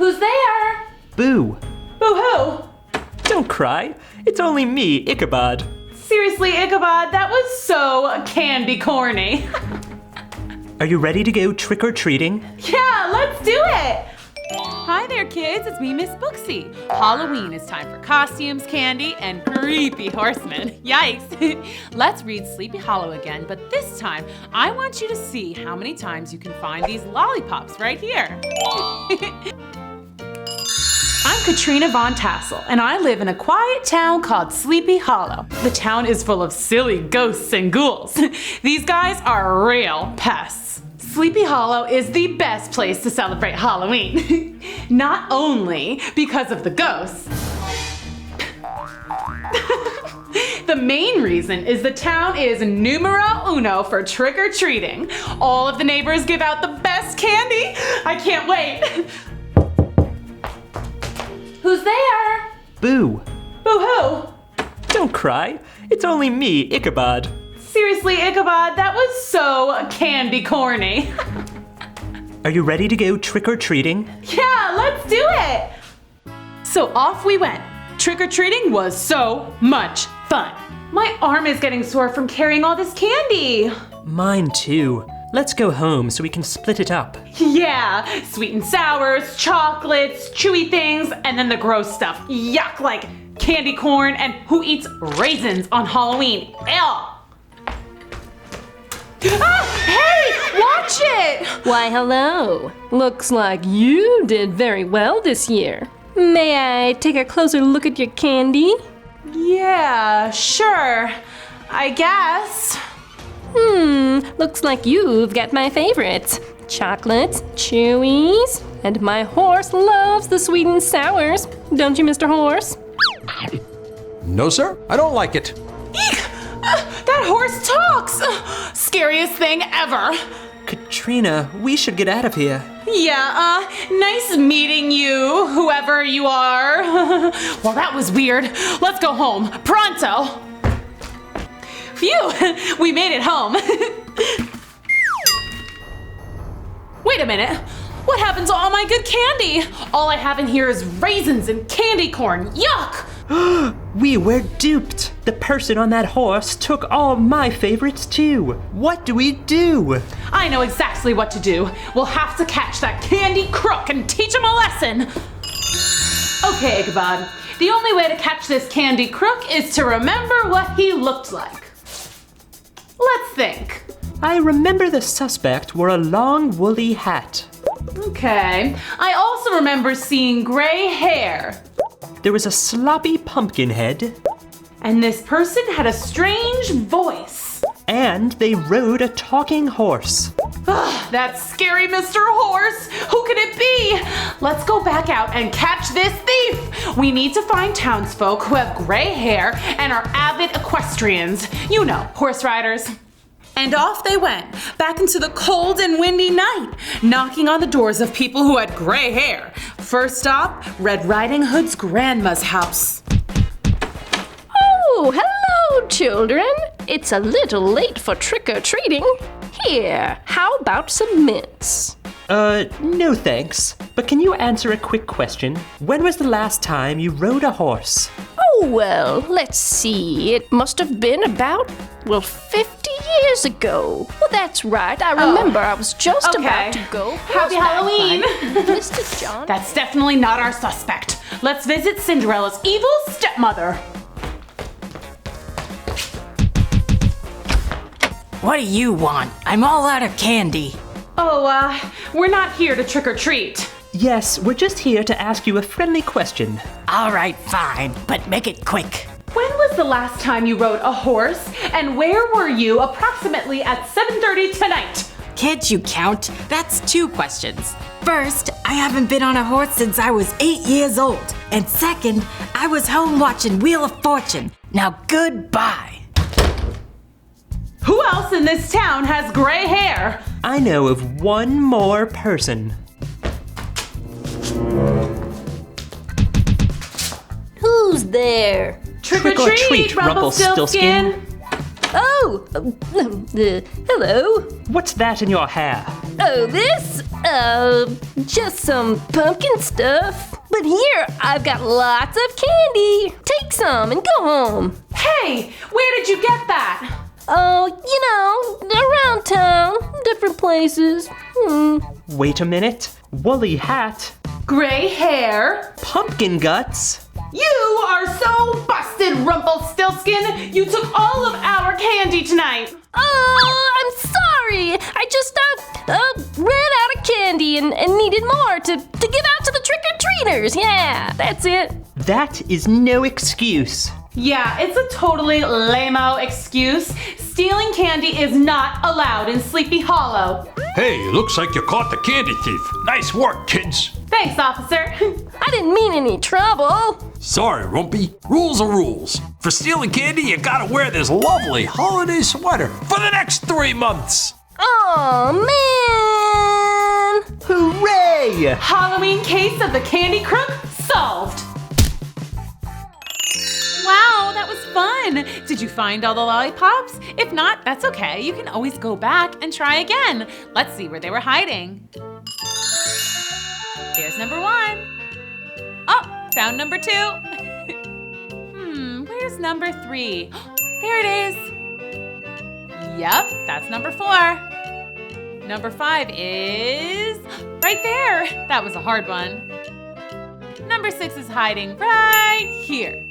Who's there? Boo! Boo-hoo! Don't cry. It's only me, Ichabod. Seriously, Ichabod, that was so candy corny. Are you ready to go trick-or-treating? Yeah, let's do it! Hi there, kids. It's me, Miss Booksy. Halloween is time for costumes, candy, and creepy horsemen. Yikes. Let's read Sleepy Hollow again, but this time, I want you to see how many times you can find these lollipops right here. I'm Katrina Von Tassel, and I live in a quiet town called Sleepy Hollow. The town is full of silly ghosts and ghouls. These guys are real pests. Sleepy Hollow is the best place to celebrate Halloween. Not only because of the ghosts. The main reason is the town is numero uno for trick-or-treating. All of the neighbors give out the best candy. I can't wait. Who's there? Boo! Boo-hoo! Don't cry. It's only me, Ichabod. Seriously, Ichabod, that was so candy corny. Are you ready to go trick-or-treating? Yeah, let's do it! So off we went. Trick-or-treating was so much fun. My arm is getting sore from carrying all this candy. Mine too. Let's go home so we can split it up. Yeah, sweet and sours, chocolates, chewy things, and then the gross stuff. Yuck, like candy corn and who eats raisins on Halloween. Ew. Ah, hey, watch it! Why, hello. Looks like you did very well this year. May I take a closer look at your candy? Yeah, sure. I guess. Looks like you've got my favorites. Chocolates, chewies, and my horse loves the sweet and sours. Don't you, Mr. Horse? No, sir, I don't like it. Eek! That horse talks! Scariest thing ever. Katrina, we should get out of here. Yeah, nice meeting you, whoever you are. Well, that was weird. Let's go home, pronto. Phew, we made it home. Wait a minute. What happened to all my good candy? All I have in here is raisins and candy corn. Yuck! We were duped. The person on that horse took all my favorites too. What do we do? I know exactly what to do. We'll have to catch that candy crook and teach him a lesson. Okay, Ichabod. The only way to catch this candy crook is to remember what he looked like. Let's think. I remember the suspect wore a long woolly hat. Okay. I also remember seeing gray hair. There was a sloppy pumpkin head. And this person had a strange voice. And they rode a talking horse. That's scary, Mr. Horse. Who could it be? Let's go back out and catch this thief. We need to find townsfolk who have gray hair and are avid equestrians. You know, horse riders. And off they went, back into the cold and windy night, knocking on the doors of people who had gray hair. First stop, Red Riding Hood's grandma's house. Oh, hello, children. It's a little late for trick-or-treating. Here, how about some mints? No thanks. But can you answer a quick question? When was the last time you rode a horse? Oh, well, let's see. It must have been about, 50 years ago. Well, that's right. I remember I was just about to go. Happy Halloween! Mr. John. That's definitely not our suspect. Let's visit Cinderella's evil stepmother. What do you want? I'm all out of candy. Oh, we're not here to trick or treat. Yes, we're just here to ask you a friendly question. All right, fine, but make it quick. When was the last time you rode a horse, and where were you approximately at 7:30 tonight? Can't you count? That's 2 questions. First, I haven't been on a horse since I was 8 years old. And second, I was home watching Wheel of Fortune. Now goodbye. Who else in this town has gray hair? I know of one more person. Who's there? Trick or treat, Rumplestiltskin. Oh, hello. What's that in your hair? Oh, this? Just some pumpkin stuff. But here, I've got lots of candy. Take some and go home. Hey, where did you get that? Oh, around town, different places. Wait a minute. Woolly hat. Gray hair. Pumpkin guts. You are so busted, Rumplestiltskin. You took all of our candy tonight. Oh, I'm sorry. I just ran out of candy and needed more to give out to the trick-or-treaters. Yeah, that's it. That is no excuse. Yeah, it's a totally lame-o excuse. Stealing candy is not allowed in Sleepy Hollow. Hey, looks like you caught the candy thief. Nice work, kids. Thanks, officer. I didn't mean any trouble. Sorry, Rumpy. Rules are rules. For stealing candy, you gotta wear this lovely holiday sweater for the next 3 months. Oh, man. Hooray! Halloween case of the Candy Crook solved. Wow, that was fun. Did you find all the lollipops? If not, that's okay. You can always go back and try again. Let's see where they were hiding. There's number 1. Oh, found number 2. Where's number 3? There it is. Yep, that's number 4. Number 5 is right there. That was a hard one. Number 6 is hiding right here.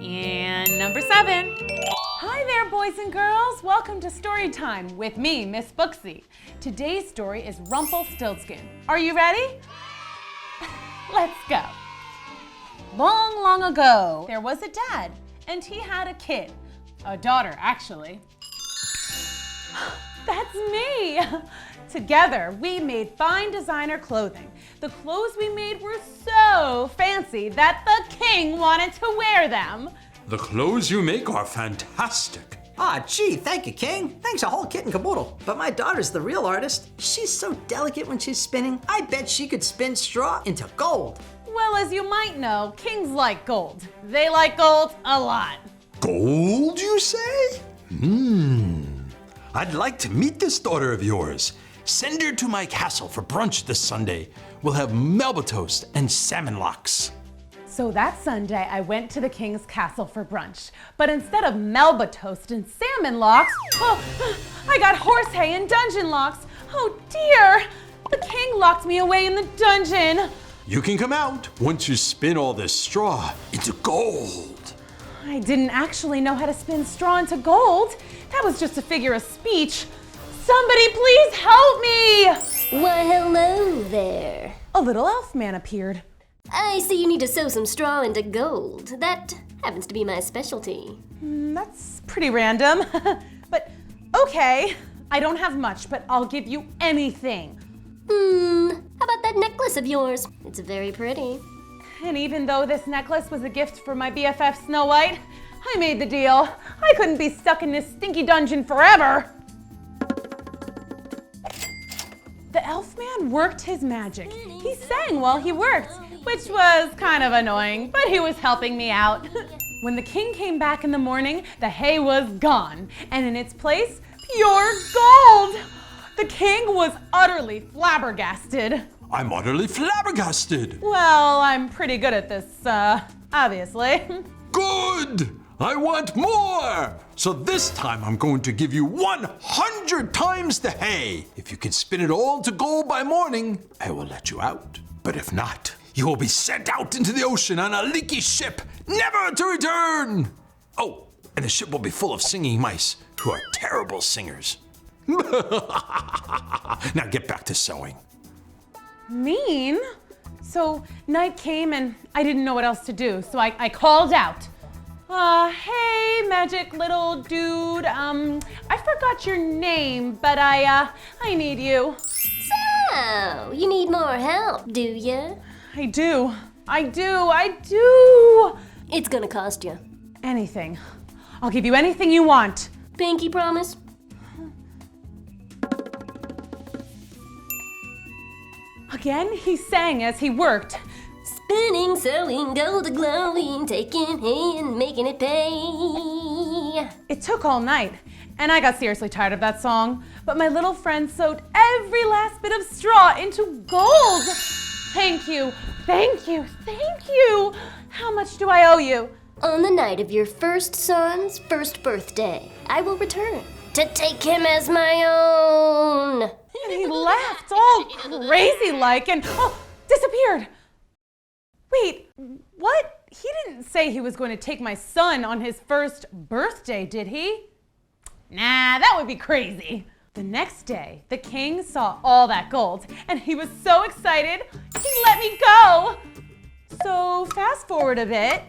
And number 7. Hi there, boys and girls. Welcome to Storytime with me, Miss Booksy. Today's story is Rumplestiltskin. Are you ready? Let's go. Long, long ago, there was a dad, and he had a kid. A daughter, actually. That's me. Together, we made fine designer clothing. The clothes we made were so fancy that the king wanted to wear them. The clothes you make are fantastic. Gee, thank you, King. Thanks a whole kit and caboodle. But my daughter's the real artist. She's so delicate when she's spinning. I bet she could spin straw into gold. Well, as you might know, kings like gold. They like gold a lot. Gold, you say? I'd like to meet this daughter of yours. Send her to my castle for brunch this Sunday. We'll have Melba toast and salmon locks. So that Sunday, I went to the king's castle for brunch. But instead of Melba toast and salmon locks, I got horse hay and dungeon locks. Oh dear! The king locked me away in the dungeon. You can come out once you spin all this straw into gold. I didn't actually know how to spin straw into gold. That was just a figure of speech. Somebody please help me! Why, hello there. A little elf man appeared. I see you need to sew some straw into gold. That happens to be my specialty. That's pretty random. But okay, I don't have much, but I'll give you anything. How about that necklace of yours? It's very pretty. And even though this necklace was a gift for my BFF Snow White, I made the deal. I couldn't be stuck in this stinky dungeon forever. The elf man worked his magic. He sang while he worked, which was kind of annoying, but he was helping me out. When the king came back in the morning, the hay was gone, and in its place, pure gold. The king was utterly flabbergasted. I'm utterly flabbergasted. Well, I'm pretty good at this, obviously. Good! I want more! So this time I'm going to give you 100 times the hay. If you can spin it all to gold by morning, I will let you out. But if not, you will be sent out into the ocean on a leaky ship, never to return. Oh, and the ship will be full of singing mice who are terrible singers. Now get back to sewing. Mean? So night came and I didn't know what else to do, so I called out. Hey, magic little dude. I forgot your name, but I need you. So, you need more help, do you? I do. It's gonna cost you. Anything. I'll give you anything you want. Pinky promise? Again, he sang as he worked. Spinning, sewing, gold glowing, taking hay and making it pay. It took all night, and I got seriously tired of that song. But my little friend sewed every last bit of straw into gold. Thank you, thank you, thank you. How much do I owe you? On the night of your first son's first birthday, I will return to take him as my own. And he laughed all crazy-like and disappeared. Wait, what? He didn't say he was going to take my son on his first birthday, did he? Nah, that would be crazy. The next day, the king saw all that gold, and he was so excited, he let me go. So fast forward a bit.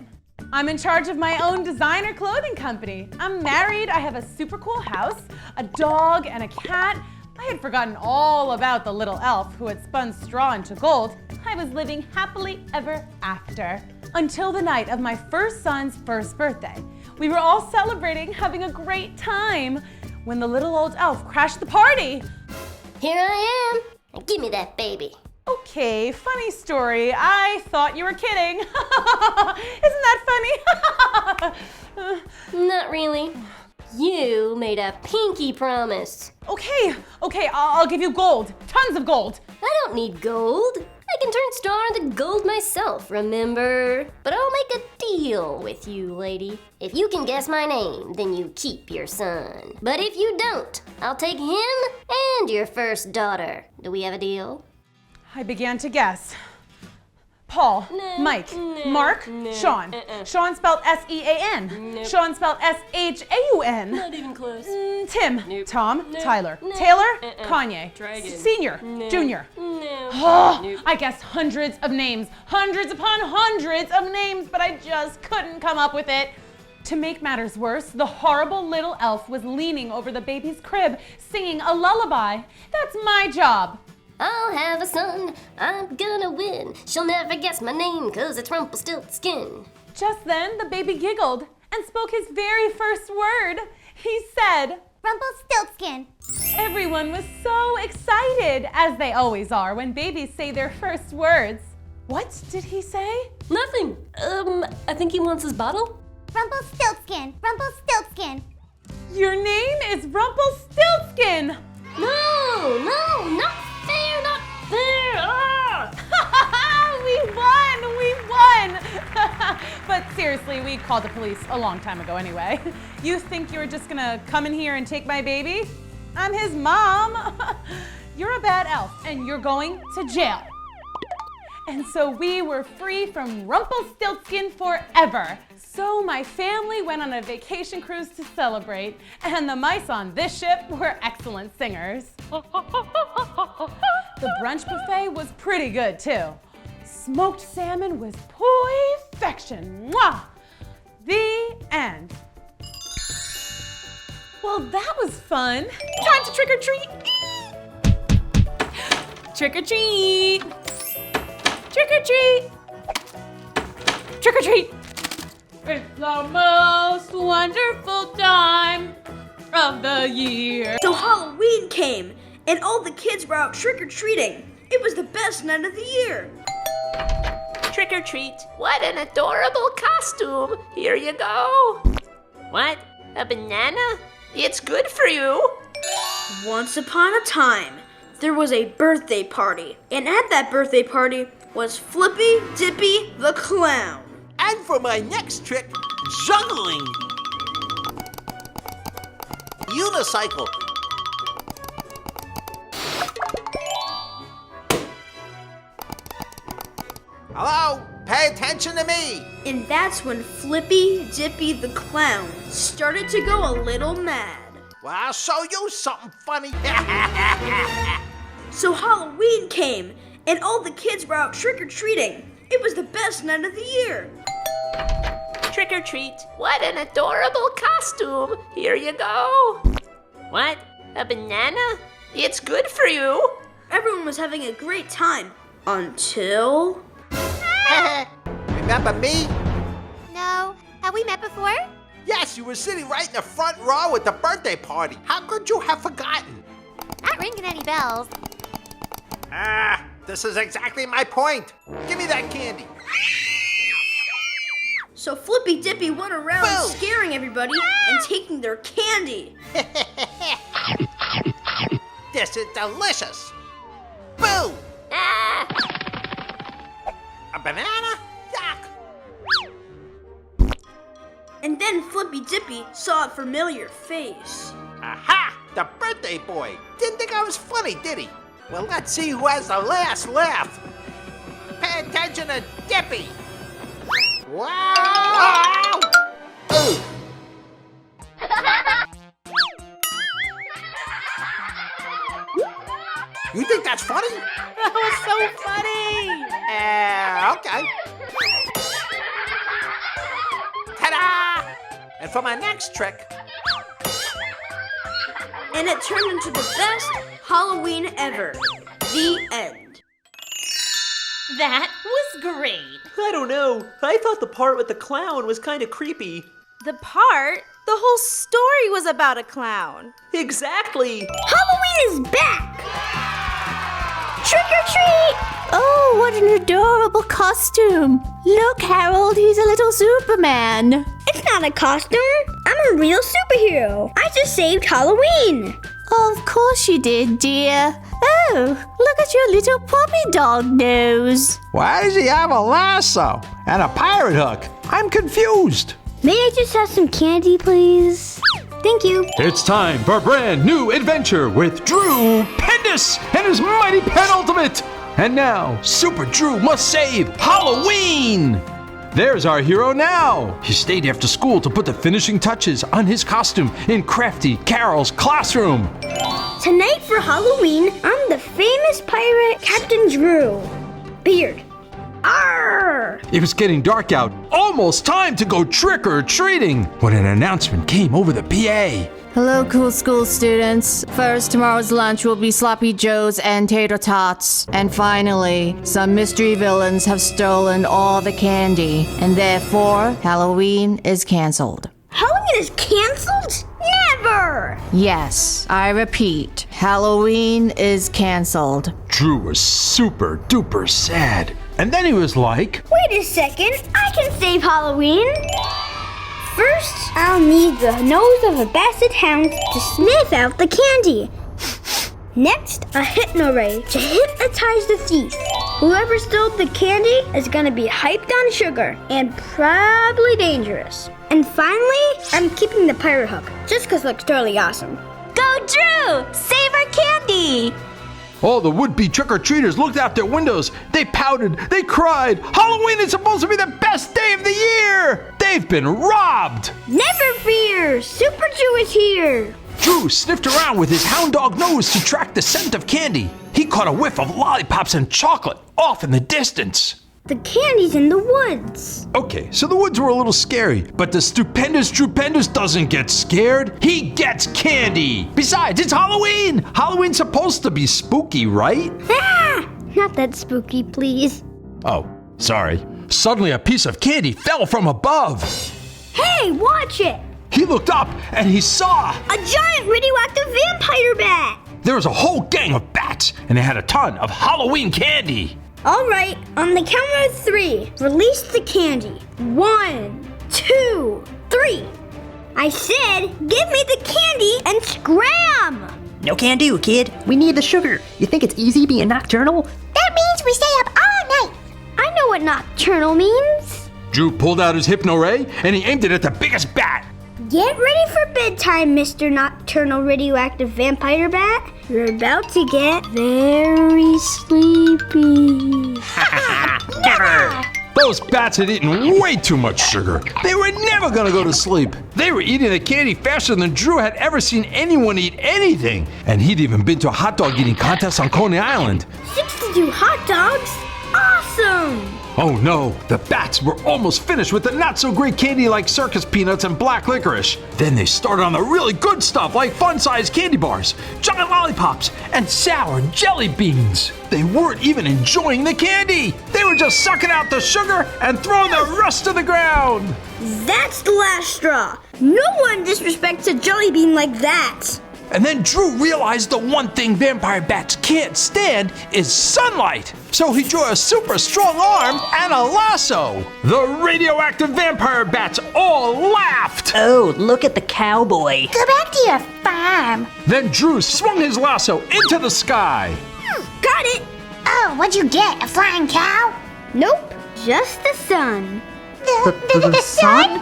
I'm in charge of my own designer clothing company. I'm married, I have a super cool house, a dog, and a cat. I had forgotten all about the little elf who had spun straw into gold. I was living happily ever after. Until the night of my first son's first birthday. We were all celebrating, having a great time, when the little old elf crashed the party. Here I am. Give me that baby. Okay, funny story. I thought you were kidding. Isn't that funny? Not really. You made a pinky promise. Okay, I'll give you gold. Tons of gold. I don't need gold. I can turn straw into gold myself, remember? But I'll make a deal with you, lady. If you can guess my name, then you keep your son. But if you don't, I'll take him and your first daughter. Do we have a deal? I began to guess. Paul, Mike, Mark, Sean. Sean spelled S-E-A-N. Sean spelled S-H-A-U-N. Not even close. Tim, Tom, Tyler, Taylor, Kanye, Senior, Junior. I guessed hundreds of names, hundreds upon hundreds of names, but I just couldn't come up with it. To make matters worse, the horrible little elf was leaning over the baby's crib, singing a lullaby. That's my job. I'll have a son, I'm gonna win. She'll never guess my name, 'cause it's Rumplestiltskin. Just then, the baby giggled and spoke his very first word. He said, Rumplestiltskin. Everyone was so excited, as they always are when babies say their first words. What did he say? Nothing. I think he wants his bottle. Rumplestiltskin. Rumplestiltskin. Your name is Rumplestiltskin. No, not fair, not fair. Ah! We won! But seriously, we called the police a long time ago anyway. You think you're just gonna come in here and take my baby? I'm his mom. You're a bad elf and you're going to jail. And so we were free from Rumpelstiltskin forever. So my family went on a vacation cruise to celebrate, and the mice on this ship were excellent singers. The brunch buffet was pretty good too. Smoked salmon was perfection. Mwah! The end. Well, that was fun. Time to trick or treat. Trick or treat. Trick or treat! Trick or treat! It's the most wonderful time of the year. So Halloween came, and all the kids were out trick-or-treating. It was the best night of the year. Trick or treat. What an adorable costume. Here you go. What? A banana? It's good for you. Once upon a time, there was a birthday party. And at that birthday party was Flippy Dippy the Clown. And for my next trick, juggling. Unicycle. Hello? Pay attention to me. And that's when Flippy Dippy the Clown started to go a little mad. Well, I'll show you something funny. So Halloween came, and all the kids were out trick-or-treating. It was the best night of the year. Trick or treat. What an adorable costume. Here you go. What? A banana? It's good for you. Everyone was having a great time until... Remember me? No. Have we met before? Yes, you were sitting right in the front row at the birthday party. How could you have forgotten? Not ringing any bells. This is exactly my point. Give me that candy. So Flippy Dippy went around Boom. scaring everybody and taking their candy. This is delicious. Boo! Ah! A banana? Yuck! And then Flippy Dippy saw a familiar face. Aha! The birthday boy. Didn't think I was funny, did he? Well, let's see who has the last laugh. Pay attention to Dippy. Wow! Ooh. You think that's funny? That was so funny! Okay. Ta-da! And for my next trick, And it turned into the best Halloween ever. The end. That was great. I don't know. I thought the part with the clown was kind of creepy. The part? The whole story was about a clown. Exactly. Halloween is back! Trick or treat! Oh, what an adorable costume. Look, Harold, he's a little Superman. It's not a costume. I'm a real superhero. I just saved Halloween. Of course you did, dear. Oh, look at your little puppy dog nose. Why does he have a lasso and a pirate hook? I'm confused. May I just have some candy, please? Thank you. It's time for a brand new adventure with Drew Pendous and his mighty penultimate. And now, Super Drew must save Halloween. There's our hero now. He stayed after school to put the finishing touches on his costume in Crafty Carol's classroom. Tonight for Halloween, I'm the famous pirate Captain Drew. Beard. Arr! It was getting dark out, almost time to go trick-or-treating, when an announcement came over the PA. Hello, cool school students. First, tomorrow's lunch will be sloppy joes and tater tots. And finally, some mystery villains have stolen all the candy. And therefore, Halloween is canceled. Halloween is canceled? Never! Yes, I repeat, Halloween is canceled. Drew was super duper sad. And then he was like, Wait a second, I can save Halloween. First, I'll need the nose of a basset hound to sniff out the candy. Next, a hypno-ray to hypnotize the thief. Whoever stole the candy is gonna be hyped on sugar and probably dangerous. And finally, I'm keeping the pirate hook, just 'cause it looks totally awesome. Go, Drew! Save our candy! all the would-be trick-or-treaters looked out their windows. They pouted, they cried. Halloween is supposed to be the best day of the year! They've been robbed! Never fear! Super Drew is here! Drew sniffed around with his hound dog nose to track the scent of candy. He caught a whiff of lollipops and chocolate off in the distance. The candy's in the woods. Okay, so the woods were a little scary, but the Stupendous doesn't get scared. He gets candy. Besides, it's Halloween. Halloween's supposed to be spooky, right? Ah! Not that spooky, please. Oh, sorry. Suddenly a piece of candy fell from above. Hey, watch it! He looked up and he saw a giant radioactive vampire bat! There was a whole gang of bats, and they had a ton of Halloween candy. All right, on the count of 3, release the candy. 1, 2, 3. I said, give me the candy and scram! No can do, kid. We need the sugar. You think it's easy being nocturnal? That means we stay up all night. I know what nocturnal means. Drew pulled out his hypno ray and he aimed it at the biggest bat. Get ready for bedtime, Mr. Nocturnal Radioactive Vampire Bat. You're about to get very sleepy. Never! Those bats had eaten way too much sugar. They were never gonna go to sleep. They were eating the candy faster than Drew had ever seen anyone eat anything. And he'd even been to a hot dog eating contest on Coney Island. 62 hot dogs? Awesome! Oh no, the bats were almost finished with the not-so-great candy like circus peanuts and black licorice. Then they started on the really good stuff like fun-sized candy bars, giant lollipops, and sour jelly beans. They weren't even enjoying the candy. They were just sucking out the sugar and throwing the rest to the ground. That's the last straw. No one disrespects a jelly bean like that. And then Drew realized the one thing vampire bats can't stand is sunlight. So he drew a super strong arm and a lasso. The radioactive vampire bats all laughed. Oh, look at the cowboy. Go back to your farm. Then Drew swung his lasso into the sky. Got it. Oh, what'd you get? A flying cow? Nope, just the sun. The sun?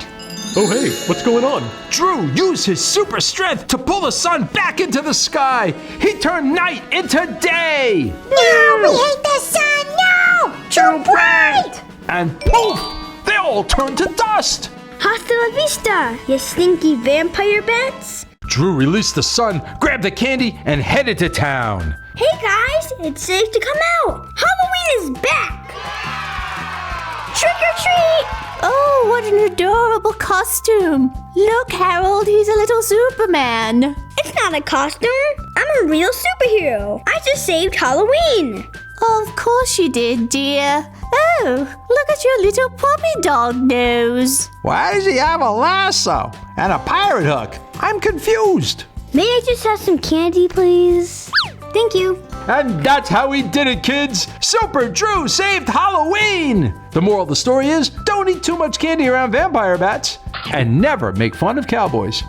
Oh, hey, what's going on? Drew used his super strength to pull the sun back into the sky. He turned night into day. No, we hate the sun. No, too bright. And poof, they all turned to dust. Hasta la vista, you stinky vampire bats. Drew released the sun, grabbed the candy, and headed to town. Hey guys, it's safe to come out. Halloween is back. Trick or treat. Oh, what an adorable costume. Look, Harold, he's a little Superman. It's not a costume. I'm a real superhero. I just saved Halloween. Of course you did, dear. Oh, look at your little puppy dog nose. Why does he have a lasso and a pirate hook? I'm confused. May I just have some candy, please? Thank you. And that's how he did it, kids. Super Drew saved Halloween. The moral of the story is, don't eat too much candy around vampire bats and never make fun of cowboys.